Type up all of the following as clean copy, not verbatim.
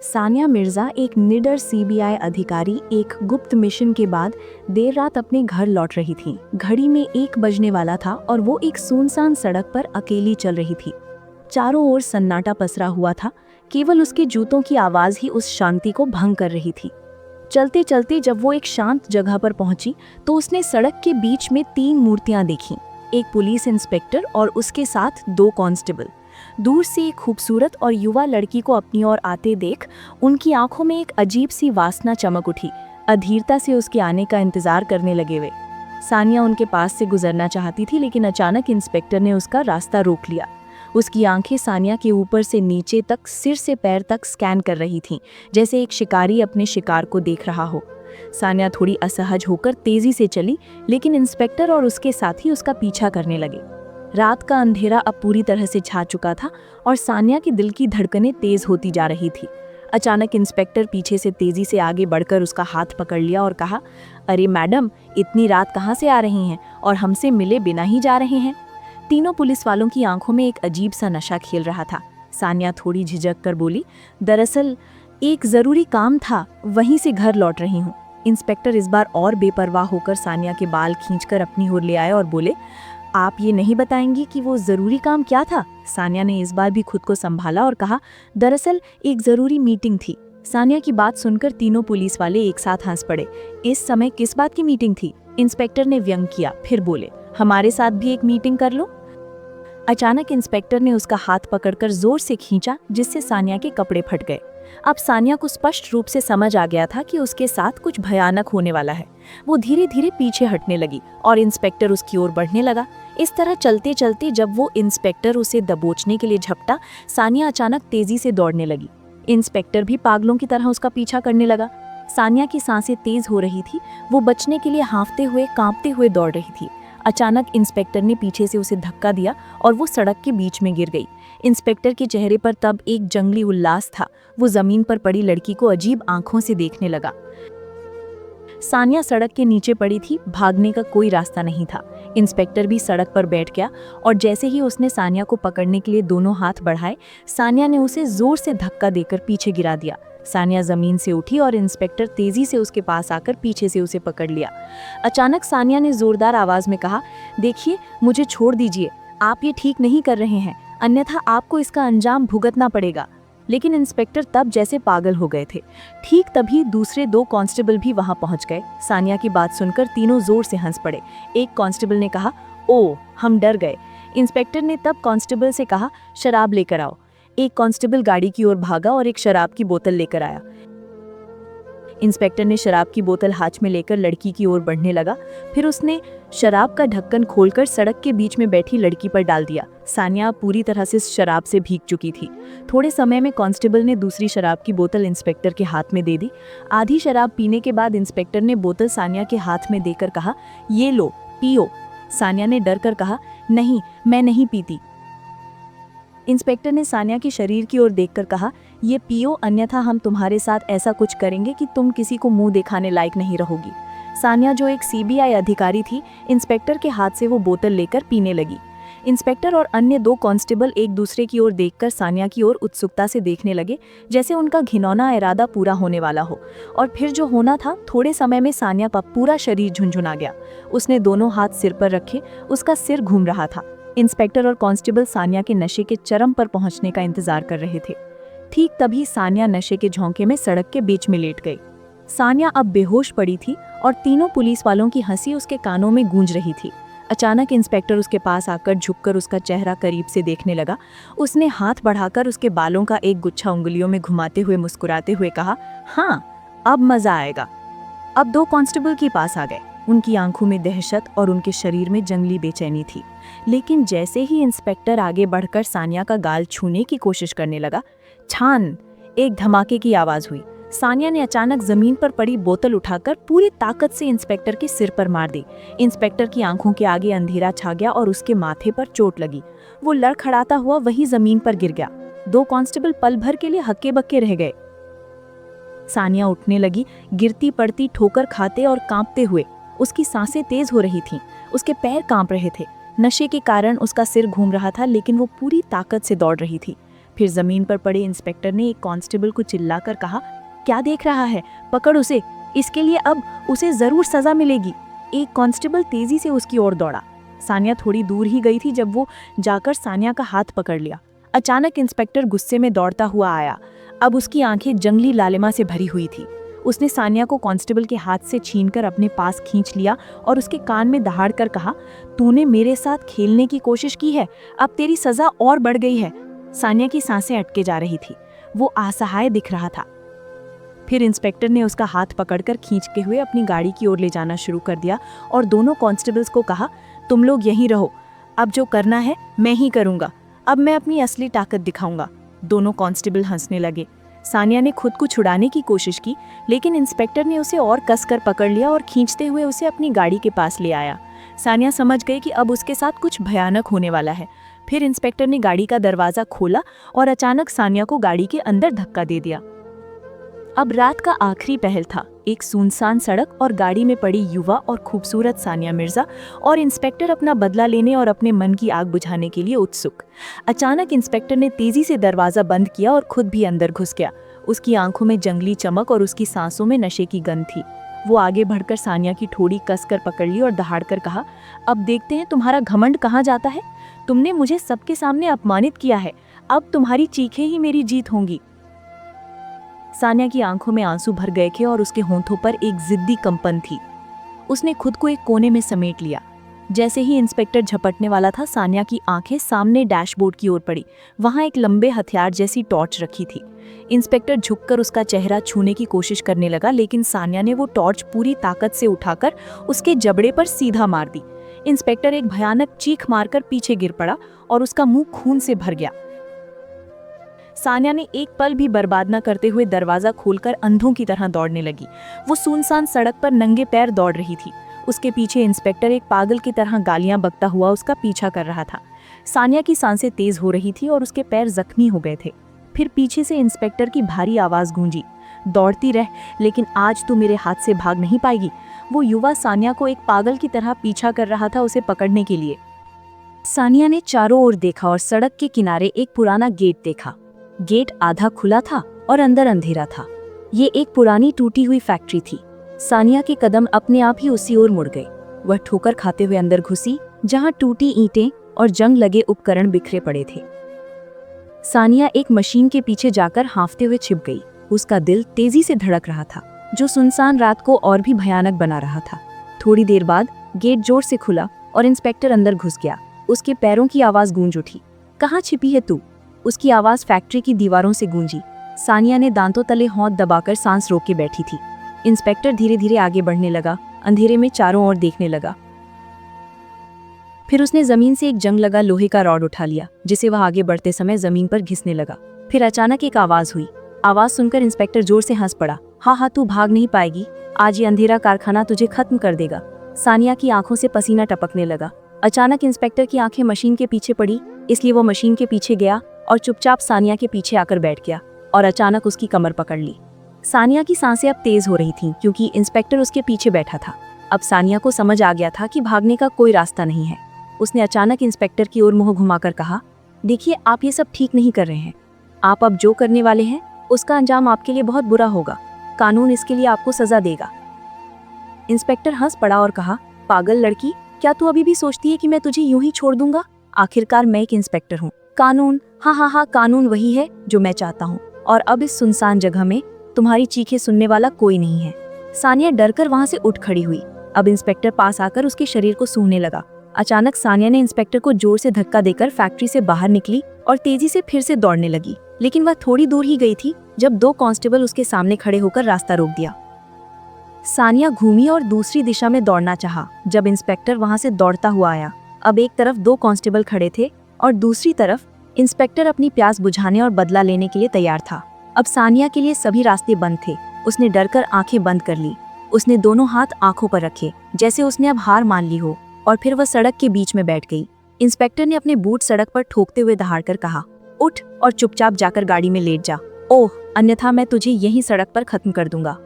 सानिया मिर्जा एक निडर सीबीआई अधिकारी एक गुप्त मिशन के बाद देर रात अपने घर लौट रही थी। घड़ी में 1 बजने वाला था और वो एक सुनसान सड़क पर अकेली चल रही थी। चारों ओर सन्नाटा पसरा हुआ था, केवल उसके जूतों की आवाज ही उस शांति को भंग कर रही थी। चलते चलते जब वो एक शांत जगह पर पहुंची तो उसने सड़क के बीच में 3 मूर्तियां देखीं, एक पुलिस इंस्पेक्टर और उसके साथ 2 कांस्टेबल। दूर से एक खूबसूरत और युवा लड़की को अपनी ओर आते देख उनकी आंखों में एक अजीब सी वासना चमक उठी। अधीरता से उसके आने का इंतजार करने लगे वे। सानिया उनके पास से गुजरना चाहती थी, लेकिन अचानक इंस्पेक्टर ने उसका रास्ता रोक लिया। उसकी आंखें सानिया के ऊपर से नीचे तक, सिर से पैर तक स्कैन कर रही थीं, जैसे एक शिकारी अपने शिकार को देख रहा हो। सानिया थोड़ी असहज होकर तेजी से चली, लेकिन इंस्पेक्टर और उसके साथी उसका पीछा करने लगे। रात का अंधेरा अब पूरी तरह से छा चुका था और सानिया की दिल की धड़कनें तेज होती जा रही थी। अचानक इंस्पेक्टर पीछे से तेजी से आगे बढ़कर उसका हाथ पकड़ लिया और कहा, अरे मैडम, इतनी रात कहाँ से आ रही हैं और हमसे मिले बिना ही जा रहे हैं? तीनों पुलिस वालों की आंखों में एक अजीब सा नशा खेल रहा था। सानिया थोड़ी झिझक कर बोली, दरअसल एक जरूरी काम था, वहीं से घर लौट रही हूँ। इंस्पेक्टर इस बार और बेपरवाह होकर सानिया के बाल खींचकर अपनी ओर ले आए और बोले, आप ये नहीं बताएंगी कि वो जरूरी काम क्या था? सानिया ने इस बार भी खुद को संभाला और कहा, दरअसल एक जरूरी मीटिंग थी। सानिया की बात सुनकर तीनों पुलिस वाले एक साथ हंस पड़े। इस समय किस बात की मीटिंग थी? इंस्पेक्टर ने व्यंग किया, फिर बोले, हमारे साथ भी एक मीटिंग कर लो। अचानक इंस्पेक्टर ने उसका हाथ पकड़कर जोर से खींचा, जिससे सानिया के कपड़े फट गए। अब सानिया को स्पष्ट रूप से समझ आ गया था कि उसके साथ कुछ भयानक होने वाला है। वो धीरे धीरे पीछे हटने लगी और इंस्पेक्टर उसकी ओर बढ़ने लगा। इस तरह चलते चलते जब वो इंस्पेक्टर उसे दबोचने के लिए झपटा, सानिया अचानक तेजी से दौड़ने लगी। इंस्पेक्टर भी पागलों की तरह उसका पीछा करने लगा। सानिया की सांसें तेज हो रही थी, वो बचने के लिए हांफते हुए, कांपते हुए दौड़ रही थी। अचानक इंस्पेक्टर ने पीछे से उसे धक्का दिया और वो सड़क के बीच में गिर गई। इंस्पेक्टर के चेहरे पर तब एक जंगली उल्लास था। वो जमीन पर पड़ी लड़की को अजीब आंखों से देखने लगा। सानिया सड़क के नीचे पड़ी थी, भागने का कोई रास्ता नहीं था। इंस्पेक्टर भी सड़क पर बैठ गया और जैसे ही उसने सानिया को पकड़ने के लिए दोनों हाथ बढ़ाए, सानिया ने उसे जोर से धक्का देकर पीछे गिरा दिया। सानिया जमीन से उठी और इंस्पेक्टर तेजी से उसके पास आकर पीछे से उसे पकड़ लिया। अचानक सानिया ने जोरदार आवाज में कहा, देखिए, मुझे छोड़ दीजिए, आप ये ठीक नहीं कर रहे हैं, अन्यथा आपको इसका अंजाम भुगतना पड़ेगा। लेकिन इंस्पेक्टर तब जैसे पागल हो गए थे। ठीक तभी दूसरे 2 कांस्टेबल भी वहां पहुंच गए। सानिया की बात सुनकर तीनों जोर से हंस पड़े। एक कांस्टेबल ने कहा, ओ, हम डर गए। इंस्पेक्टर ने तब कांस्टेबल से कहा, शराब लेकर आओ। एक कांस्टेबल गाड़ी की ओर भागा और एक शराब की बोतल लेकर आया। इंस्पेक्टर ने शराब की बोतल हाथ में लेकर लड़की की ओर बढ़ने लगा। फिर उसने शराब का ढक्कन खोलकर सड़क के बीच में बैठी लड़की पर डाल दिया। सानिया पूरी तरह से शराब से भीग चुकी थी। थोड़े समय में कांस्टेबल ने दूसरी शराब की बोतल इंस्पेक्टर के हाथ में दे दी। आधी शराब पीने के बाद इंस्पेक्टर ने बोतल सानिया के हाथ में देकर कहा, ये लो, पियो। सानिया ने डर कर कहा, नहीं, मैं नहीं पीती। इंस्पेक्टर ने सानिया के शरीर की ओर देखकर कहा, ये पियो, अन्यथा हम तुम्हारे साथ ऐसा कुछ करेंगे कि तुम किसी को मुंह दिखाने लायक नहीं रहोगी। सानिया, जो एक सीबीआई अधिकारी थी, इंस्पेक्टर के हाथ से वो बोतल लेकर पीने लगी। इंस्पेक्टर और अन्य 2 कांस्टेबल एक दूसरे की ओर देखकर सानिया की ओर उत्सुकता से देखने लगे, जैसे उनका घिनौना इरादा पूरा होने वाला हो। और फिर जो होना था, थोड़े समय में सानिया का पूरा शरीर झुंझुना गया। उसने दोनों हाथ सिर पर रखे, उसका सिर घूम रहा था। इंस्पेक्टर और कांस्टेबल सानिया के नशे के चरम पर पहुंचने का इंतजार कर रहे थे। ठीक तभी सानिया नशे के झोंके में सड़क के बीच में लेट गई। सानिया अब बेहोश पड़ी थी और तीनों पुलिस वालों की हंसी उसके कानों में गूंज रही थी। अचानक इंस्पेक्टर उसके पास आकर झुककर उसका चेहरा करीब से देखने लगा। उसने हाथ बढ़ाकर उसके बालों का एक गुच्छा उंगलियों में घुमाते हुए मुस्कुराते हुए कहा, हाँ, अब मजा आएगा। अब 2 कांस्टेबल के पास आ गए। उनकी आंखों में दहशत और उनके शरीर में जंगली बेचैनी थी। लेकिन जैसे ही इंस्पेक्टर आगे बढ़कर सानिया का गाल छूने की कोशिश करने लगा, छान, एक धमाके की आवाज हुई। सानिया ने अचानक जमीन पर पड़ी बोतल उठाकर पूरी ताकत से इंस्पेक्टर के सिर पर मार दी। इंस्पेक्टर की आंखों के आगे अंधेरा छा गया और उसके माथे पर चोट लगी। वो लड़खड़ाता हुआ वही जमीन पर गिर गया। 2 कांस्टेबल पल भर के लिए हक्के बक्के रह गए। सानिया उठने लगी, गिरती पड़ती, ठोकर खाते और कांपते हुए। उसकी सांसें तेज हो रही थीं, उसके पैर कांप रहे थे। नशे के कारण उसका सिर घूम रहा था, लेकिन वो पूरी ताकत से दौड़ रही थी। फिर जमीन पर पड़े इंस्पेक्टर ने एक कांस्टेबल को चिल्लाकर कहा, क्या देख रहा है, पकड़ उसे, इसके लिए अब उसे जरूर सजा मिलेगी। एक कांस्टेबल तेजी से उसकी ओर दौड़ा। सानिया थोड़ी दूर ही गई थी जब वो जाकर सानिया का हाथ पकड़ लिया। अचानक इंस्पेक्टर गुस्से में दौड़ता हुआ आया। अब उसकी आंखें जंगली लालिमा से भरी हुई थी। उसने सानिया को कांस्टेबल के हाथ से छीनकर अपने पास खींच लिया और उसके कान में दहाड़कर कहा, तूने मेरे साथ खेलने की कोशिश की है, अब तेरी सजा और बढ़ गई है। सानिया की सांसें अटके जा रही थी, वो असहाय दिख रहा था। फिर इंस्पेक्टर ने उसका हाथ पकड़कर खींचते हुए अपनी गाड़ी की ओर ले जाना शुरू कर दिया और दोनों कांस्टेबल्स को कहा, तुम लोग यहीं रहो, अब जो करना है मैं ही करूंगा, अब मैं अपनी असली ताकत दिखाऊंगा। दोनों कांस्टेबल हंसने लगे। सानिया ने खुद को छुड़ाने की कोशिश की, लेकिन इंस्पेक्टर ने उसे और कसकर पकड़ लिया और खींचते हुए उसे अपनी गाड़ी के पास ले आया। सानिया समझ गई कि अब उसके साथ कुछ भयानक होने वाला है। फिर इंस्पेक्टर ने गाड़ी का दरवाजा खोला और अचानक सानिया को गाड़ी के अंदर धक्का दे दिया। अब रात का आखिरी पहर था। एक सुनसान सड़क और गाड़ी में पड़ी युवा और खूबसूरत सानिया मिर्जा और इंस्पेक्टर अपना बदला लेने और अपने मन की आग बुझाने के लिए उत्सुक। अचानक इंस्पेक्टर ने तेजी से दरवाजा बंद किया और खुद भी अंदर घुस गया। उसकी आंखों में जंगली चमक और उसकी सांसों में नशे की गंध थी। वो आगे बढ़कर सानिया की ठोड़ी कसकर पकड़ ली और दहाड़कर कहा, अब देखते हैं तुम्हारा घमंड कहाँ जाता है। तुमने मुझे सबके सामने अपमानित किया है, अब तुम्हारी चीखें ही मेरी जीत होंगी। सानिया की आंखों में आंसू भर गए थे और उसके होंठों पर एक जिद्दी कंपन थी। उसने खुद को एक कोने में समेट लिया। जैसे ही इंस्पेक्टर झपटने वाला था, सानिया की आंखें सामने डैशबोर्ड की ओर पड़ी। वहां एक लंबे हथियार जैसी टॉर्च रखी थी। इंस्पेक्टर झुककर उसका चेहरा छूने की कोशिश करने लगा, लेकिन सानिया ने वो टॉर्च पूरी ताकत से उठाकर उसके जबड़े पर सीधा मार दी। इंस्पेक्टर एक भयानक चीख मारकर पीछे गिर पड़ा और उसका मुंह खून से भर गया। सानिया ने एक पल भी बर्बाद न करते हुए दरवाजा खोलकर अंधों की तरह दौड़ने लगी। वो सुनसान सड़क पर नंगे पैर दौड़ रही थी। उसके पीछे इंस्पेक्टर एक पागल की तरह गालियां बकता हुआ उसका पीछा कर रहा था। सानिया की सांसें तेज हो रही थी और उसके पैर जख्मी हो गए थे। फिर पीछे से इंस्पेक्टर की भारी आवाज गूंजी, दौड़ती रह, लेकिन आज तू मेरे हाथ से भाग नहीं पाएगी। वो युवा सानिया को एक पागल की तरह पीछा कर रहा था, उसे पकड़ने के लिए। सानिया ने चारों ओर देखा और सड़क के किनारे एक पुराना गेट देखा। गेट आधा खुला था और अंदर अंधेरा था। ये एक पुरानी टूटी हुई फैक्ट्री थी। सानिया के कदम अपने आप ही उसी ओर मुड़ गए। वह ठोकर खाते हुए अंदर घुसी, जहां टूटी ईंटें और जंग लगे उपकरण बिखरे पड़े थे। सानिया एक मशीन के पीछे जाकर हांफते हुए छिप गई। उसका दिल तेजी से धड़क रहा था, जो सुनसान रात को और भी भयानक बना रहा था। थोड़ी देर बाद गेट जोर से खुला और इंस्पेक्टर अंदर घुस गया। उसके पैरों की आवाज गूंज उठी, कहाँ छिपी है तू? उसकी आवाज फैक्ट्री की दीवारों से गूंजी। सानिया ने दांतों तले हाथ दबाकर सांस रोक के बैठी थी। इंस्पेक्टर धीरे धीरे आगे बढ़ने लगा, अंधेरे में चारों ओर देखने लगा। फिर उसने जमीन से एक जंग लगा लोहे का रॉड उठा लिया, जिसे वह आगे बढ़ते समय जमीन पर घिसने लगा। फिर अचानक एक आवाज हुई। आवाज सुनकर इंस्पेक्टर जोर से हंस पड़ा। हाँ, तू भाग नहीं पाएगी, आज ये अंधेरा कारखाना तुझे खत्म कर देगा। सानिया की आंखों से पसीना टपकने लगा। अचानक इंस्पेक्टर की आंखें मशीन के पीछे पड़ी, इसलिए वो मशीन के पीछे गया और चुपचाप सानिया के पीछे आकर बैठ गया और अचानक उसकी कमर पकड़ ली। सानिया की सांसें अब तेज हो रही थीं, क्योंकि इंस्पेक्टर उसके पीछे बैठा था। अब सानिया को समझ आ गया था कि भागने का कोई रास्ता नहीं है। उसने अचानक इंस्पेक्टर की ओर मुंह घुमाकर कहा, देखिए, आप ये सब ठीक नहीं कर रहे हैं। आप अब जो करने वाले हैं उसका अंजाम आपके लिए बहुत बुरा होगा। कानून इसके लिए आपको सजा देगा। इंस्पेक्टर हंस पड़ा और कहा, पागल लड़की, क्या तू अभी भी सोचती है कि मैं तुझे यूं ही छोड़ दूंगा? आखिरकार मैं एक इंस्पेक्टर हूँ। कानून, हाँ, कानून वही है जो मैं चाहता हूँ। और अब इस सुनसान जगह में तुम्हारी चीखें सुनने वाला कोई नहीं है। सानिया डरकर वहां से उठ खड़ी हुई। अब इंस्पेक्टर पास आकर उसके शरीर को सूंघने लगा। अचानक सानिया ने इंस्पेक्टर को जोर से धक्का देकर फैक्ट्री से बाहर निकली और तेजी से फिर से दौड़ने लगी। लेकिन वह थोड़ी दूर ही गई थी जब दो कांस्टेबल उसके सामने खड़े होकर रास्ता रोक दिया। सानिया घूमी और दूसरी दिशा में दौड़ना चाहा, जब इंस्पेक्टर वहां से दौड़ता हुआ आया। अब एक तरफ दो कांस्टेबल खड़े थे और दूसरी तरफ इंस्पेक्टर अपनी प्यास बुझाने और बदला लेने के लिए तैयार था। अब सानिया के लिए सभी रास्ते बंद थे। उसने डरकर आंखें बंद कर ली। उसने दोनों हाथ आंखों पर रखे, जैसे उसने अब हार मान ली हो, और फिर वह सड़क के बीच में बैठ गई। इंस्पेक्टर ने अपने बूट सड़क पर ठोकते हुए दहाड़कर कहा, उठ और चुपचाप जाकर गाड़ी में लेट जा। ओह, अन्यथा मैं तुझे यहीं सड़क पर खत्म कर दूंगा।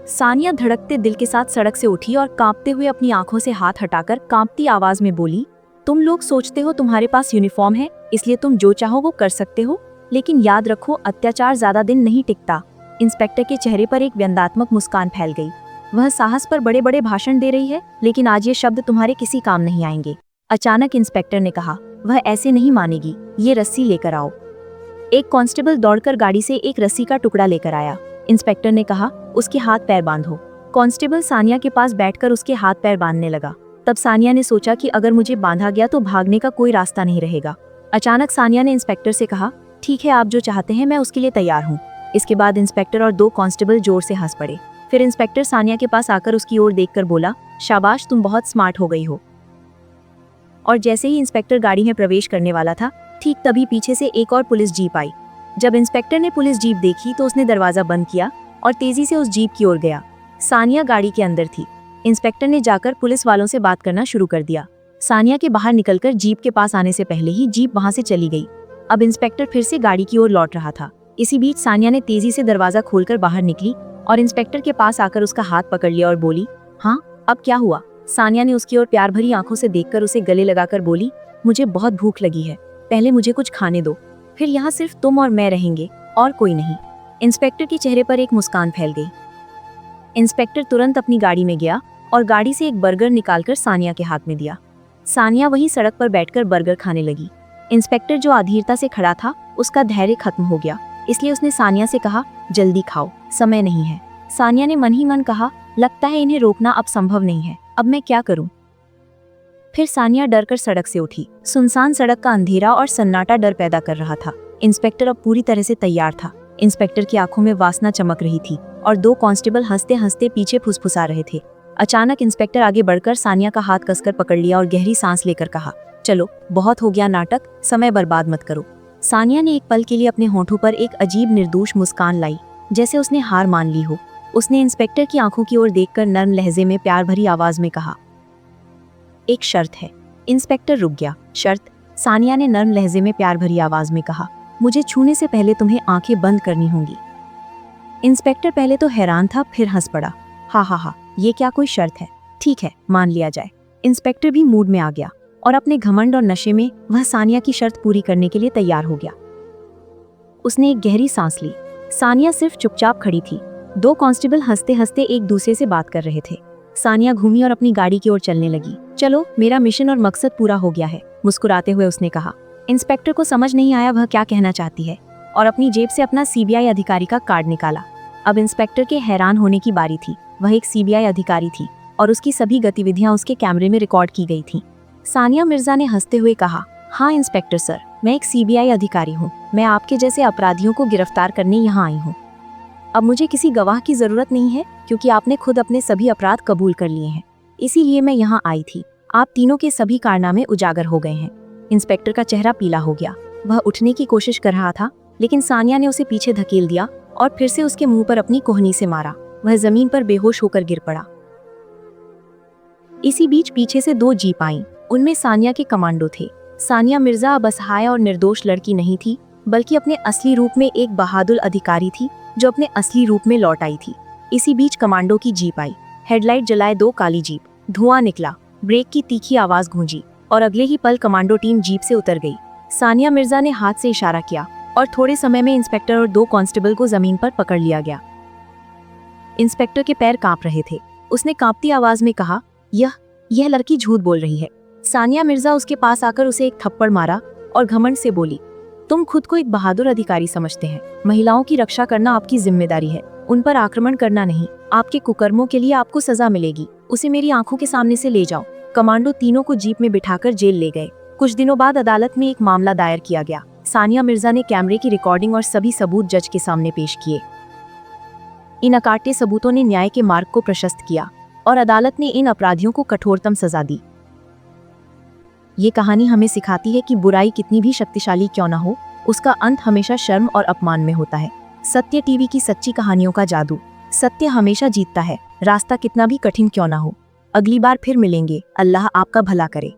सानिया धड़कते दिल के साथ सड़क से उठी और कांपते हुए अपनी आंखों से हाथ हटाकर कांपती आवाज में बोली, तुम लोग सोचते हो तुम्हारे पास यूनिफॉर्म है, इसलिए तुम जो चाहो वो कर सकते हो, लेकिन याद रखो, अत्याचार ज्यादा दिन नहीं टिकता। इंस्पेक्टर के चेहरे पर एक व्यंग्यात्मक मुस्कान फैल गई। वह साहस पर बड़े बड़े भाषण दे रही है, लेकिन आज ये शब्द तुम्हारे किसी काम नहीं आएंगे। अचानक इंस्पेक्टर ने कहा, वह ऐसे नहीं मानेगी, ये रस्सी लेकर आओ। एक कांस्टेबल दौड़कर गाड़ी से एक रस्सी का टुकड़ा लेकर आया। इंस्पेक्टर ने कहा, उसके हाथ पैर बांधो। कांस्टेबल सानिया के पास बैठकर उसके हाथ पैर बांधने लगा। तब सानिया ने सोचा कि अगर मुझे बांधा गया तो भागने का कोई रास्ता नहीं रहेगा। अचानक सानिया ने इंस्पेक्टर से कहा, ठीक है, आप जो चाहते हैं मैं उसके लिए तैयार हूँ। इसके बाद इंस्पेक्टर और 2 कांस्टेबल जोर से हंस पड़े। फिर इंस्पेक्टर सानिया के पास आकर उसकी ओर देखकर बोला, शाबाश, तुम बहुत स्मार्ट हो गई हो। और जैसे ही इंस्पेक्टर गाड़ी में प्रवेश करने वाला था, ठीक तभी पीछे से एक और पुलिस जीप आई। जब इंस्पेक्टर ने पुलिस जीप देखी तो उसने दरवाजा बंद किया और तेजी से उस जीप की ओर गया। सानिया गाड़ी के अंदर थी। इंस्पेक्टर ने जाकर पुलिस वालों से बात करना शुरू कर दिया। सानिया के बाहर निकलकर जीप के पास आने से पहले ही जीप वहां से चली गई। अब इंस्पेक्टर फिर से गाड़ी की ओर लौट रहा था। इसी बीच सानिया ने तेजी से दरवाजा खोलकर बाहर निकली और इंस्पेक्टर के पास आकर उसका हाथ पकड़ लिया और बोली, हाँ, अब क्या हुआ? सानिया ने उसकी ओर प्यार भरी आंखों से देखकर उसे गले लगाकर बोली, मुझे बहुत भूख लगी है, पहले मुझे कुछ खाने दो, फिर यहाँ सिर्फ तुम और मैं रहेंगे और कोई नहीं। इंस्पेक्टर के चेहरे पर एक मुस्कान फैल गई। इंस्पेक्टर तुरंत अपनी गाड़ी में गया और गाड़ी से एक बर्गर निकालकर सानिया के हाथ में दिया। सानिया वहीं सड़क पर बैठकर बर्गर खाने लगी। इंस्पेक्टर जो अधीरता से खड़ा था, उसका धैर्य खत्म हो गया, इसलिए उसने सानिया से कहा, जल्दी खाओ, समय नहीं है। सानिया ने मन ही मन कहा, लगता है इन्हें रोकना अब संभव नहीं है, अब मैं क्या करूं? फिर सानिया डरकर सड़क से उठी। सुनसान सड़क का अंधेरा और सन्नाटा डर पैदा कर रहा था। इंस्पेक्टर अब पूरी तरह से तैयार था। इंस्पेक्टर की आंखों में वासना चमक रही थी और 2 कांस्टेबल हंसते हंसते पीछे फुसफुसा रहे थे। अचानक इंस्पेक्टर आगे बढ़कर सानिया का हाथ कसकर पकड़ लिया और गहरी सांस लेकर कहा, चलो, बहुत हो गया नाटक, समय बर्बाद मत करो। सानिया ने एक पल के लिए अपने होठों पर एक अजीब निर्दोष मुस्कान लाई, जैसे उसने हार मान ली हो। उसने इंस्पेक्टर की आंखों की ओर देखकर नर्म लहजे में प्यार भरी आवाज में कहा, एक शर्त है। इंस्पेक्टर रुक गया। शर्त? सानिया ने नर्म लहजे में प्यार भरी आवाज में कहा, मुझे छूने से पहले तुम्हें आंखें बंद करनी होंगी। इंस्पेक्टर पहले तो हैरान था, फिर हंस पड़ा। हा, ये क्या कोई शर्त है? ठीक है, मान लिया जाए। इंस्पेक्टर भी मूड में आ गया और अपने घमंड और नशे में वह सानिया की शर्त पूरी करने के लिए तैयार हो गया। उसने एक गहरी सांस ली। सानिया सिर्फ चुपचाप खड़ी थी। 2 कांस्टेबल हंसते हंसते एक दूसरे से बात कर रहे थे। सानिया घूमी और अपनी गाड़ी की ओर चलने लगी। चलो, मेरा मिशन और मकसद पूरा हो गया है, मुस्कुराते हुए उसने कहा। इंस्पेक्टर को समझ नहीं आया वह क्या कहना चाहती है और अपनी जेब से अपना सीबीआई अधिकारी का कार्ड निकाला। अब इंस्पेक्टर के हैरान होने की बारी थी। वह एक सीबीआई अधिकारी थी और उसकी सभी गतिविधियां उसके कैमरे में रिकॉर्ड की गई थीं। सानिया मिर्जा ने हंसते हुए कहा, हाँ इंस्पेक्टर सर, मैं एक सीबीआई अधिकारी हूँ। मैं आपके जैसे अपराधियों को गिरफ्तार करने यहाँ आई हूँ। अब मुझे किसी गवाह की जरूरत नहीं है, क्योंकि आपने खुद अपने सभी अपराध कबूल कर लिए हैं। इसीलिए मैं यहाँ आई थी। आप तीनों के सभी कारनामे उजागर हो गए हैं। इंस्पेक्टर का चेहरा पीला हो गया। वह उठने की कोशिश कर रहा था, लेकिन सानिया ने उसे पीछे धकेल दिया और फिर से उसके मुंह पर अपनी कोहनी से मारा। वह जमीन पर बेहोश होकर गिर पड़ा। इसी बीच पीछे से 2 जीप आईं। उनमें सानिया के कमांडो थे। सानिया मिर्जा अब असहाय और निर्दोष लड़की नहीं थी, बल्कि अपने असली रूप में एक बहादुर अधिकारी थी, जो अपने असली रूप में लौट आई थी। इसी बीच कमांडो की जीप आई। हेडलाइट जलाए 2 काली जीप। धुआं निकला, ब्रेक की तीखी आवाज गूंजी और अगले ही पल कमांडो टीम जीप से उतर गई। सानिया मिर्जा ने हाथ से इशारा किया और थोड़े समय में इंस्पेक्टर और 2 कांस्टेबल को जमीन पर पकड़ लिया गया। इंस्पेक्टर के पैर कांप रहे थे। उसने कांपती आवाज में कहा, यह लड़की झूठ बोल रही है। सानिया मिर्जा उसके पास आकर उसे एक थप्पड़ मारा और घमंड से बोली, तुम खुद को एक बहादुर अधिकारी समझते हैं। महिलाओं की रक्षा करना आपकी जिम्मेदारी है, उन पर आक्रमण करना नहीं। आपके कुकर्मों के लिए आपको सजा मिलेगी। उसे मेरी आंखों के सामने से ले जाओ। कमांडो तीनों को जीप में बिठाकर जेल ले गए। कुछ दिनों बाद अदालत में एक मामला दायर किया गया। सानिया मिर्जा ने कैमरे की रिकॉर्डिंग और सभी सबूत जज के सामने पेश किए। इन अकाट्य सबूतों ने न्याय के मार्ग को प्रशस्त किया और अदालत ने इन अपराधियों को कठोरतम सजा दी। ये कहानी हमें सिखाती है कि बुराई कितनी भी शक्तिशाली क्यों न हो, उसका अंत हमेशा शर्म और अपमान में होता है। सत्य टीवी की सच्ची कहानियों का जादू। सत्य हमेशा जीतता है, रास्ता कितना भी कठिन क्यों न हो। अगली बार फिर मिलेंगे। अल्लाह आपका भला करे।